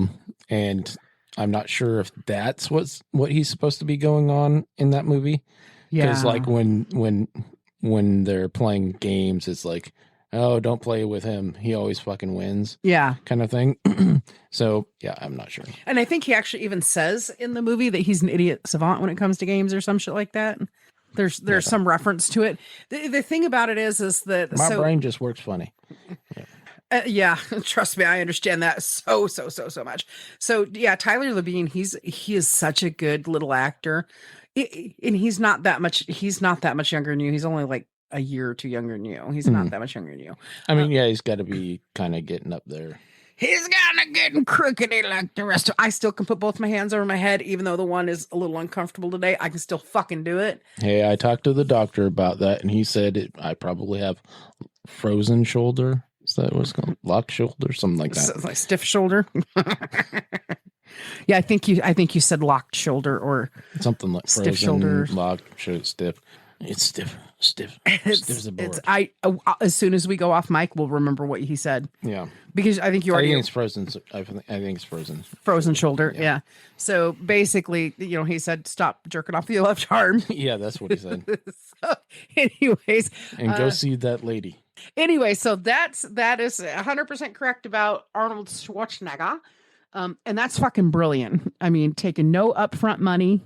And I'm not sure if that's what he's supposed to be going on in that movie. Yeah. Because like when they're playing games, it's like, oh, don't play with him. He always fucking wins. Yeah. Kind of thing. So, yeah, I'm not sure. And I think he actually even says in the movie that he's an idiot savant when it comes to games or some shit like that. There's some reference to it. The thing about it is that my brain just works funny. Yeah, trust me, I understand that so much. So, yeah, Tyler Labine, he is such a good little actor. And he's not that much younger than you. He's only like a year or two younger than you. He's not that much younger than you. I mean, he's got to be kind of getting up there. He's kind of getting crookedy like the rest of. I still can put both my hands over my head, even though the one is a little uncomfortable today. I can still fucking do it. Hey, I talked to the doctor about that, and he said I probably have frozen shoulder. Is that what it's called? Locked shoulder, something like that. So, like stiff shoulder. Yeah, I think you said locked shoulder or something like stiff frozen, shoulder, locked, stiff. It's stiff as a board. As soon as we go off mic, we'll remember what he said. Yeah, because I think you already. I think it's frozen. I think it's frozen. Frozen shoulder. Yeah. So basically, he said, "Stop jerking off your left arm." Yeah, that's what he said. So, anyways, and go see that lady. Anyway, so that is 100% correct about Arnold Schwarzenegger. And that's fucking brilliant. I mean, taking no upfront money.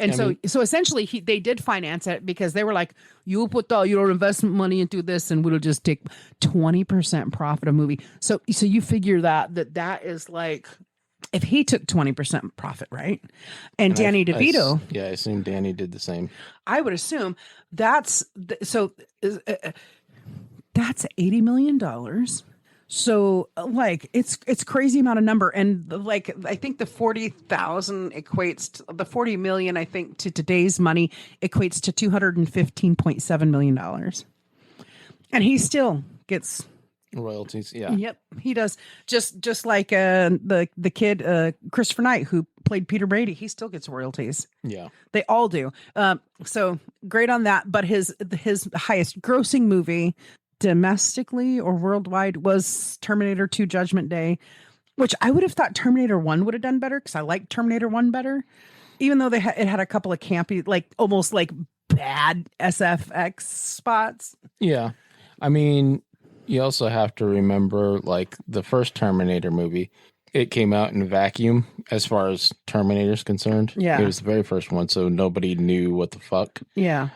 And so essentially they did finance it because they were like, you put all your investment money into this and we'll just take 20% profit of movie. So you figure that is like, if he took 20% profit, right? And Danny DeVito. I assume Danny did the same. I would assume that's $80 million. So like it's crazy amount of number. And like, I think the 40,000 equates to the 40 million, I think to today's money equates to $215.7 million. And he still gets royalties. Yeah. Yep. He does. Just like the kid, Christopher Knight, who played Peter Brady, he still gets royalties. Yeah. They all do. So great on that. But his highest grossing movie domestically or worldwide was Terminator 2 Judgment Day, which I would have thought Terminator 1 would have done better because I like Terminator 1 better, even though it had a couple of campy, like almost like bad SFX spots. Yeah. I mean, you also have to remember, like, the first Terminator movie, it came out in a vacuum as far as Terminator's concerned. Yeah. It was the very first one, so nobody knew what the fuck. Yeah.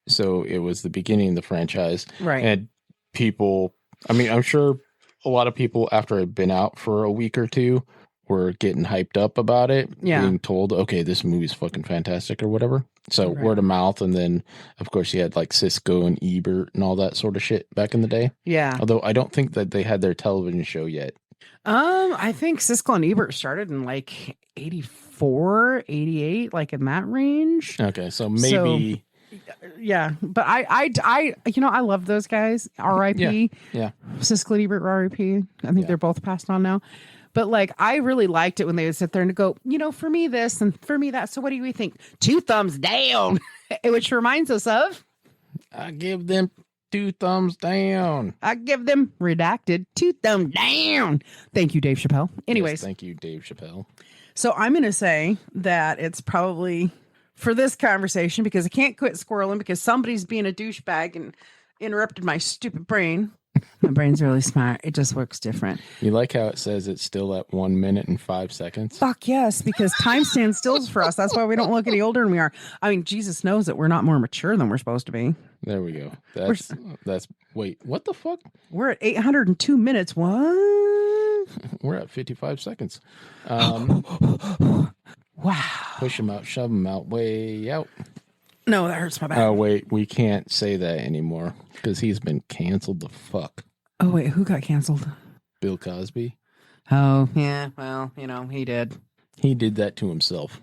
So it was the beginning of the franchise. Right. And people, I mean, I'm sure a lot of people, after it had been out for a week or two, were getting hyped up about it. Yeah. Being told, okay, this movie's fucking fantastic or whatever. So word of mouth. And then, of course, you had like Cisco and Ebert and all that sort of shit back in the day. Yeah. Although I don't think that they had their television show yet. I think Siskel and Ebert started in like 84, 88, like in that range. Okay. So maybe... Yeah, but I love those guys. R.I.P. Yeah. Siskel and Ebert, R.I.P. I think they're both passed on now. But like, I really liked it when they would sit there and go, for me this and for me that. So what do you think? 2 thumbs down, which reminds us of. I give them 2 thumbs down. I give them redacted 2 thumbs down. Thank you, Dave Chappelle. Anyways, yes, thank you, Dave Chappelle. So I'm going to say that it's probably. For this conversation, because I can't quit squirreling because somebody's being a douchebag and interrupted my stupid brain. My brain's really smart. It just works different. You like how it says it's still at 1 minute and 5 seconds? Fuck yes, because time stands still for us. That's why we don't look any older than we are. I mean, Jesus knows that we're not more mature than we're supposed to be. There we go. That's wait, what the fuck? We're at 802 minutes. What? We're at 55 seconds. Wow. Push him out, shove him out, way out. No, that hurts my back. Oh, wait, we can't say that anymore because he's been canceled the fuck. Oh, wait, who got canceled? Bill Cosby. Oh, yeah, well, he did. He did that to himself.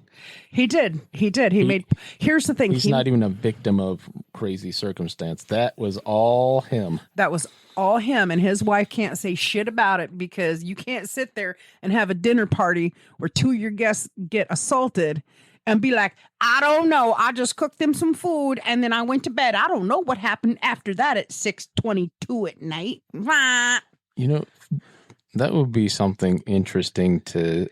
He did. Here's the thing. He's not even a victim of crazy circumstance. That was all him. That was all him, and his wife can't say shit about it because you can't sit there and have a dinner party where two of your guests get assaulted and be like, I don't know. I just cooked them some food and then I went to bed. I don't know what happened after that at 6:22 at night. That would be something interesting to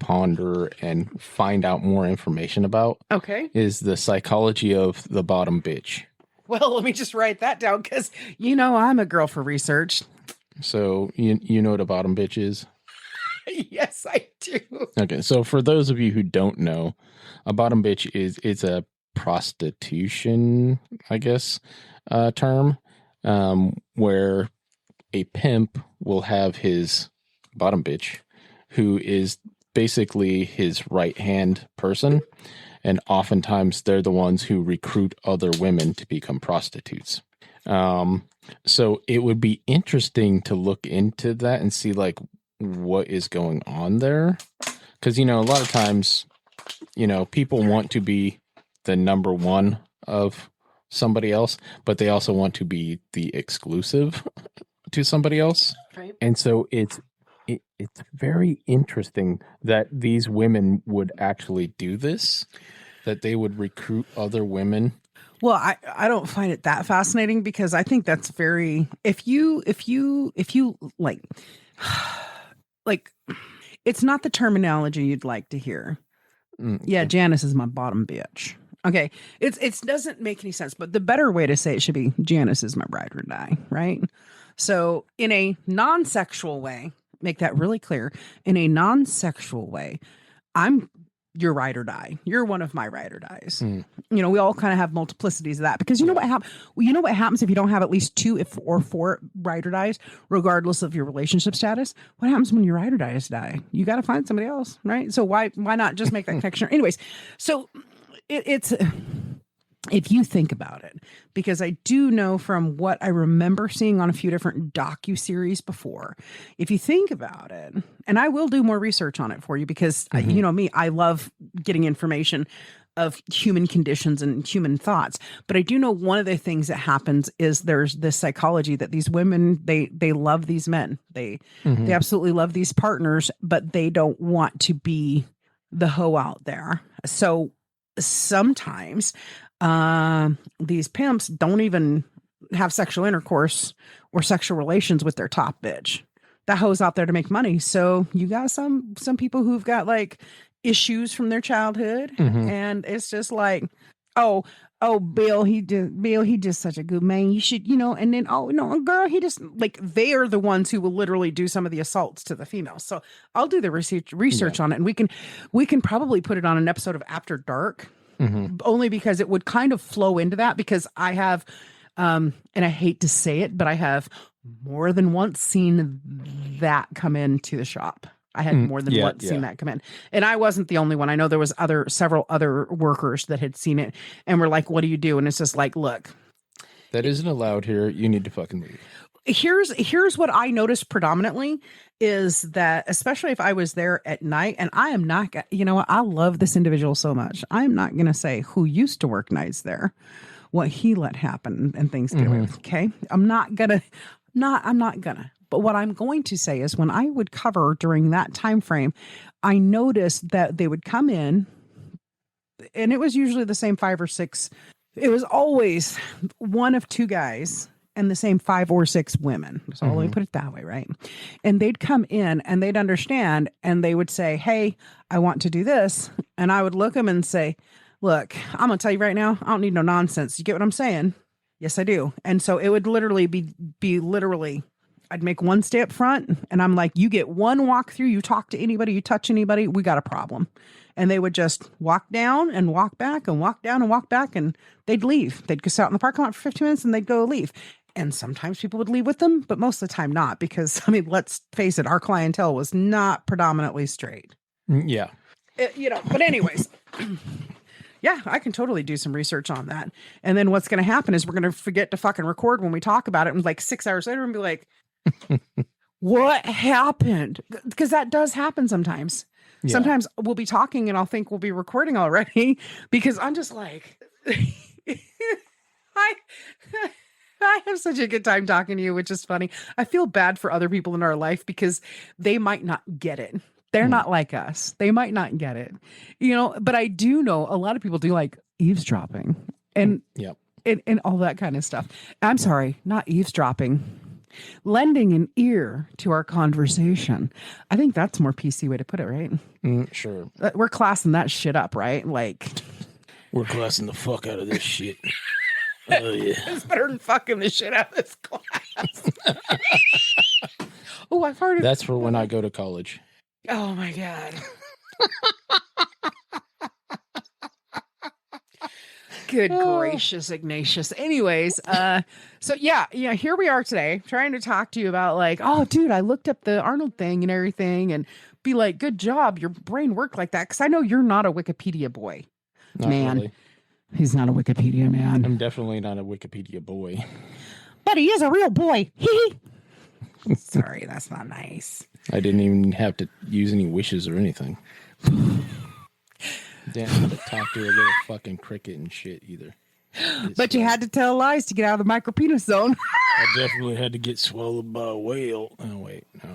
ponder and find out more information about. Okay. Is the psychology of the bottom bitch. Well, let me just write that down because, I'm a girl for research. So you know what a bottom bitch is? Yes, I do. Okay, so for those of you who don't know, a bottom bitch is a prostitution, I guess, term, where a pimp will have his bottom bitch, who is basically his right-hand person, and oftentimes they're the ones who recruit other women to become prostitutes. So it would be interesting to look into that and see, like, what is going on there, because a lot of times people want to be the number one of somebody else, but they also want to be the exclusive to somebody else, right? And so it's very interesting that these women would actually do this, that they would recruit other women. Well, I don't find it that fascinating because I think that's very, if you like, it's not the terminology you'd like to hear. Yeah, Janice is my bottom bitch. Okay, it doesn't make any sense, but the better way to say it should be Janice is my ride or die, right? So in a non-sexual way, make that really clear. In a non-sexual way, I'm your ride or die. You're one of my ride or dies. We all kind of have multiplicities of that because what happens if you don't have at least two or four ride or dies, regardless of your relationship status. What happens when your ride or dies die? You got to find somebody else, right? So why not just make that connection? Anyways, so it's if you think about it, because I do know from what I remember seeing on a few different docuseries before, if you think about it, and I will do more research on it for you because me, I love getting information of human conditions and human thoughts. But I do know one of the things that happens is there's this psychology that these women, they love these men. They absolutely love these partners, but they don't want to be the hoe out there. So sometimes these pimps don't even have sexual intercourse or sexual relations with their top bitch. That hoe's out there to make money. So you got some people who've got like issues from their childhood, and it's just like, oh, Bill, he just such a good man. You should, and then, oh no, girl, he just, like, they are the ones who will literally do some of the assaults to the females. So I'll do the research on it, and we can probably put it on an episode of After Dark. Only because it would kind of flow into that, because I have, and I hate to say it, but I have more than once seen that come into the shop. I had more than once seen that come in, and I wasn't the only one. I know there was several other workers that had seen it and were like, "What do you do?" And it's just like, look, that isn't allowed here. You need to fucking leave. Here's what I noticed predominantly is that, especially if I was there at night, and I am not, I love this individual so much. I'm not going to say who used to work nights there, what he let happen and things get away with. Okay. I'm not gonna. But what I'm going to say is when I would cover during that time frame, I noticed that they would come in, and it was usually the same 5 or 6. It was always one of 2 guys and the same 5 or 6 women. So let me put it that way, right? And they'd come in and they'd understand, and they would say, "Hey, I want to do this." And I would look them and say, "Look, I'm going to tell you right now, I don't need no nonsense. You get what I'm saying?" Yes, I do. And so it would literally be literally, I'd make one stay up front and I'm like, you get one walk through, you talk to anybody, you touch anybody, we got a problem. And they would just walk down and walk back and walk down and walk back and they'd leave. They'd go sit out in the parking lot for 15 minutes and they'd go leave. And sometimes people would leave with them, but most of the time not, because I mean, let's face it, our clientele was not predominantly straight. Yeah. But anyways, yeah, I can totally do some research on that. And then what's going to happen is we're going to forget to fucking record when we talk about it. And like 6 hours later and be like, what happened? Because that does happen sometimes. Yeah. Sometimes we'll be talking and I'll think we'll be recording already because I'm just like, I have such a good time talking to you, which is funny. I feel bad for other people in our life because they might not get it. They're not like us. They might not get it, but I do know a lot of people do like eavesdropping and all that kind of stuff. I'm sorry, not eavesdropping, lending an ear to our conversation. I think that's a more PC way to put it, right? Sure. We're classing that shit up, right? Like we're classing the fuck out of this shit. Oh yeah. It's better than fucking the shit out of this class. Oh, I farted. That's for when I go to college. Oh my God. Good gracious, Ignatius. Anyways, so yeah, here we are today trying to talk to you about like, oh dude, I looked up the Arnold thing and everything and be like, good job. Your brain worked like that. Cause I know you're not a Wikipedia boy. Not man. Really. He's not a Wikipedia man. I'm definitely not a Wikipedia boy. But he is a real boy. Sorry, that's not nice. I didn't even have to use any wishes or anything. Didn't have to talk to a little fucking cricket and shit either. But you had to tell lies to get out of the micropenis zone. I definitely had to get swallowed by a whale. Oh, wait. No,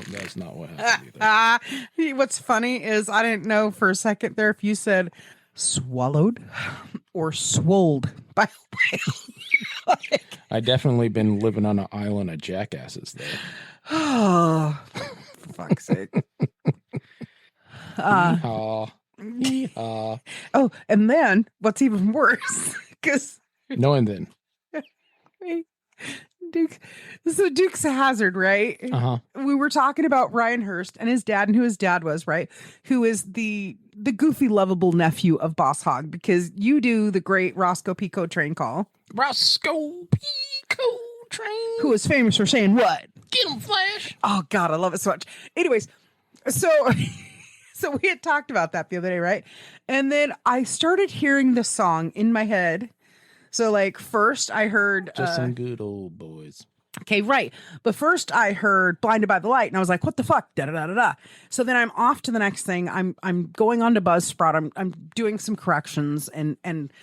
that's not what happened either. What's funny is I didn't know for a second there if you said swallowed or swolled by a whale. I definitely been living on an island of jackasses there. Oh, for fuck's sake. Yeehaw. Oh, and then what's even worse, because Duke's a Hazzard, right? Uh-huh. We were talking about Ryan Hurst and his dad and who his dad was, right? Who is the goofy, lovable nephew of Boss Hogg, because you do the great Roscoe Pico train call. Roscoe Pico train. Who is famous for saying what? Get him, Flash. Oh, God, I love it so much. Anyways, so we had talked about that the other day, right? And then I started hearing the song in my head. So, like, first I heard... Just some good old boys. Okay, right. But first I heard Blinded by the Light, and I was like, what the fuck? Da-da-da-da-da. So then I'm off to the next thing. I'm going on to Buzzsprout. I'm doing some corrections and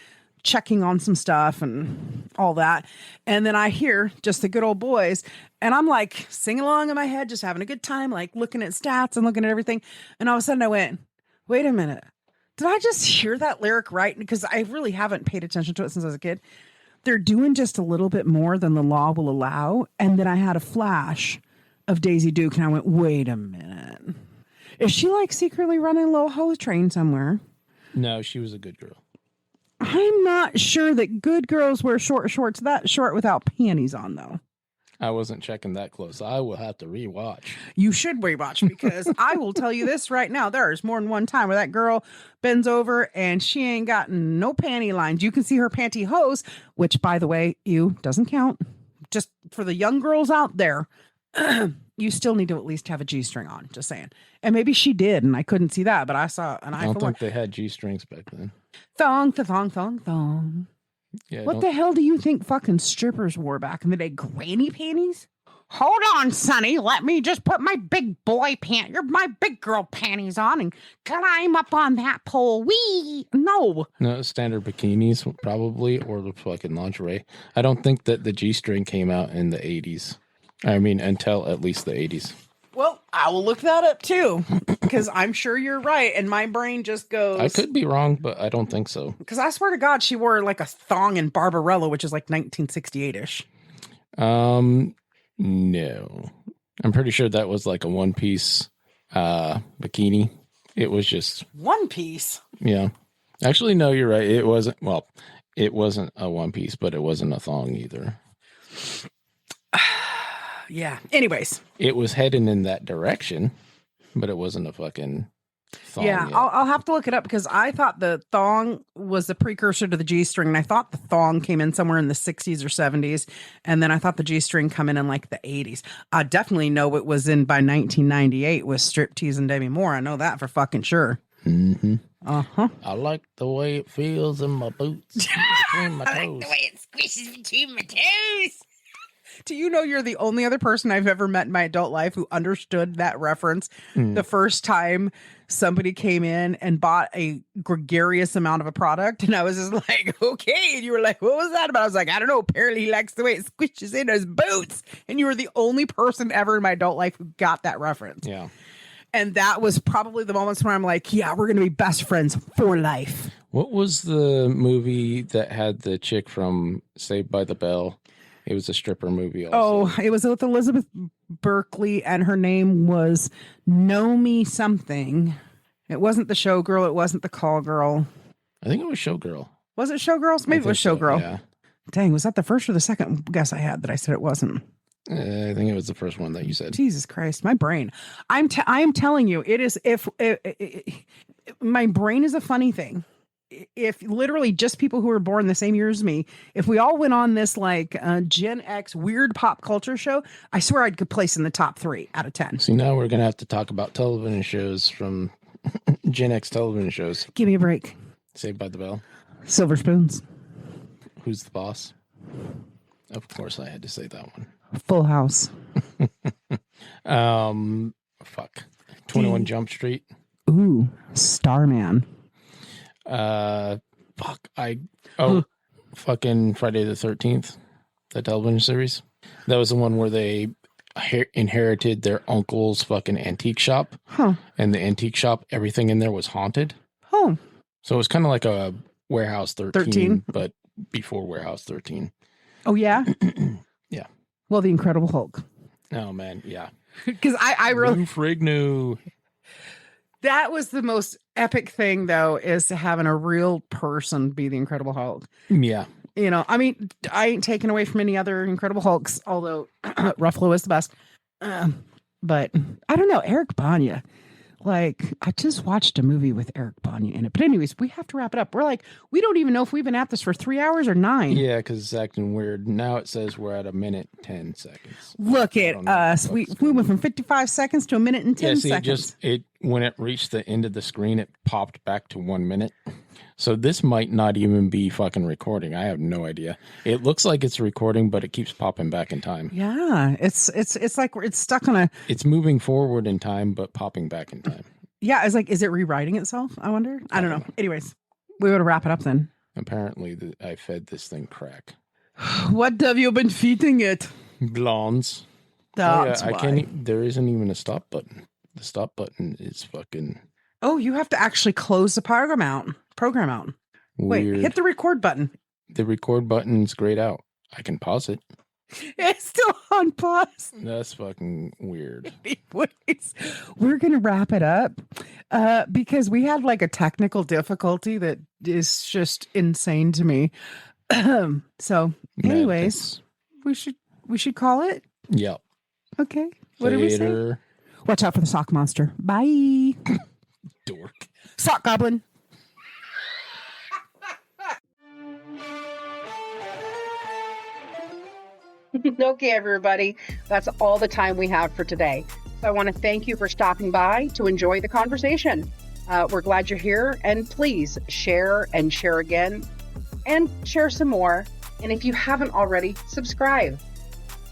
checking on some stuff and all that. And then I hear Just the Good Old Boys, and I'm like singing along in my head, just having a good time, like looking at stats and looking at everything. And all of a sudden I went, wait a minute. Did I just hear that lyric right? Because I really haven't paid attention to it since I was a kid. They're doing just a little bit more than the law will allow. And then I had a flash of Daisy Duke and I went, wait a minute. Is she like secretly running a little hose train somewhere? No, she was a good girl. I'm not sure that good girls wear short shorts that short without panties on, though. I wasn't checking that close. I will have to rewatch. You should rewatch, because I will tell you this right now. There's more than one time where that girl bends over and she ain't got no panty lines. You can see her pantyhose, which, by the way, doesn't count. Just for the young girls out there, you still need to at least have a G-string on. Just saying. And maybe she did, and I couldn't see that, but I saw an eye for one. I don't think they had G-strings back then. Thong, thong, thong, thong. Yeah, what the hell do you think fucking strippers wore back in the day? Granny panties? Hold on, Sonny. Let me just put my big boy my big girl panties on and climb up on that pole. Wee! No, standard bikinis probably, or the fucking lingerie. I don't think that the G-string came out in the 80s. I mean, until at least the 80s. Well, I will look that up too, because I'm sure you're right, and my brain just goes... I could be wrong, but I don't think so. Because I swear to God, she wore like a thong in Barbarella, which is like 1968-ish. No. I'm pretty sure that was like a one-piece bikini. It was just... One piece? Yeah. Actually, no, you're right. It wasn't... Well, It wasn't a one piece, but it wasn't a thong either. Yeah. Anyways. It was heading in that direction, but it wasn't a fucking thong. Yeah, yet. I'll have to look it up because I thought the thong was the precursor to the G-string, and I thought the thong came in somewhere in the 60s or 70s, and then I thought the G-string come in like the 80s. I definitely know it was in by 1998 with Striptease and Demi Moore. I know that for fucking sure. Mm-hmm. Uh-huh. I like the way it feels in my boots between my toes. I like the way it squishes between my toes. Do you know you're the only other person I've ever met in my adult life who understood that reference the first time somebody came in and bought a gregarious amount of a product? And I was just like, okay. And you were like, what was that about? I was like, I don't know. Apparently he likes the way it squishes in his boots. And you were the only person ever in my adult life who got that reference. Yeah. And that was probably the moments where I'm like, yeah, we're going to be best friends for life. What was the movie that had the chick from Saved by the Bell? It was a stripper movie also. Oh, it was with Elizabeth Berkley, and her name was Nomi something. It wasn't the showgirl. It wasn't the call girl. I think it was Showgirl. Was it Showgirls? Maybe it was Showgirl. Yeah. Dang, was that the first or the second guess I had that I said it wasn't? I think it was the first one that you said. Jesus Christ, my brain. I am telling you, it is my brain is a funny thing. If literally just people who were born the same year as me, if we all went on this like Gen X weird pop culture show, I swear I could place in the top 3 out of 10. See, now we're going to have to talk about television shows from Gen X television shows. Give me a break. Saved by the Bell. Silver Spoons. Who's the Boss? Of course, I had to say that one. Full House. Fuck. 21 Jump Street. Ooh, Starman. Fucking Friday the 13th, the television series. That was the one where they inherited their uncle's fucking antique shop. Huh. And the antique shop, everything in there was haunted. Oh. So it was kind of like a Warehouse 13, but before Warehouse 13. Oh, yeah? Yeah. Well, the Incredible Hulk. Oh, man. Yeah. Because I really... Lou Ferrigno. That was the most epic thing, though, is having a real person be the Incredible Hulk. Yeah. You know, I mean, I ain't taken away from any other Incredible Hulks, although Ruffalo is the best. But I don't know, Eric Bana. Like, I just watched a movie with Eric Bana in it. But anyways, we have to wrap it up. We're like, we don't even know if we've been at this for 3 hours or 9. Yeah, because it's acting weird. Now it says we're at 1:10. Look at us. We went from 55 seconds to 1:10 seconds. When it reached the end of the screen, it popped back to 1 minute. So this might not even be fucking recording. I have no idea. It looks like it's recording, but it keeps popping back in time. Yeah, it's like it's stuck on a... It's moving forward in time, but popping back in time. Yeah, it's like, is it rewriting itself? I wonder. I don't know. Anyways, we ought to wrap it up then. Apparently, I fed this thing crack. What have you been feeding it? Blondes. That's why. I can't. There isn't even a stop button. The stop button is fucking... Oh, you have to actually close the program out. Weird. Wait, hit the record button. The record button's grayed out. I can pause it. It's still on pause. That's fucking weird. Anyways, we're going to wrap it up because we had like a technical difficulty that is just insane to me. So anyways, we should call it. Yep. Okay. What did we say? Watch out for the sock monster. Bye. Dork. Sock goblin. Okay, everybody. That's all the time we have for today. So I want to thank you for stopping by to enjoy the conversation. We're glad you're here, and please share and share again and share some more. And if you haven't already, subscribe.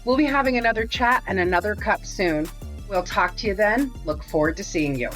We'll be having another chat and another cup soon. We'll talk to you then. Look forward to seeing you.